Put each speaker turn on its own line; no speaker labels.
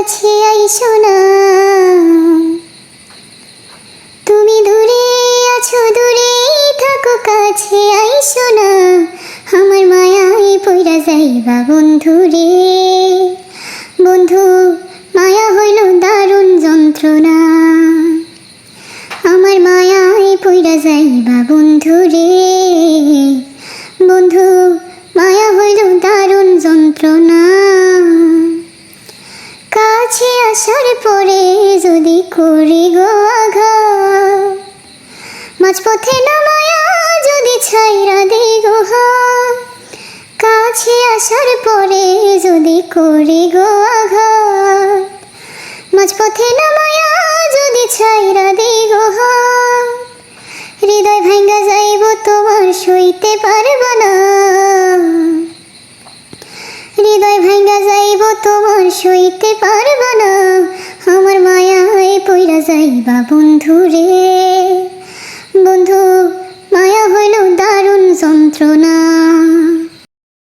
কাছে আইসো না, তুমি দূরে আছো দূরেই থাকো কাছে আইসো না, আমার মায়ায় পইরা যাইবা বন্ধু রে। বন্ধু মায়া হইল দারুণ যন্ত্রণা, আমার মায়ায় পইরা যাইবা বন্ধু রে। বন্ধু মায়া হইল দারুণ যন্ত্রণা, কাছে আসার পরে যদি করি গো আঘাত, মাঝপথে নামায়া যদি ছাইরা দেই গো হাত, কাছে আসার পরে যদি করি গো আঘাত, মাঝপথে নামায়া যদি ছাইরা দেই গো হাত, হৃদয় ভাঙ্গা যাইব তোমার সইতে পারবা না, হৃদয় ভাঙ্গা যাইব তোমার সইতে পারবা না, আমার মায়ায় পইরা যাইবা বন্ধু রে। বন্ধু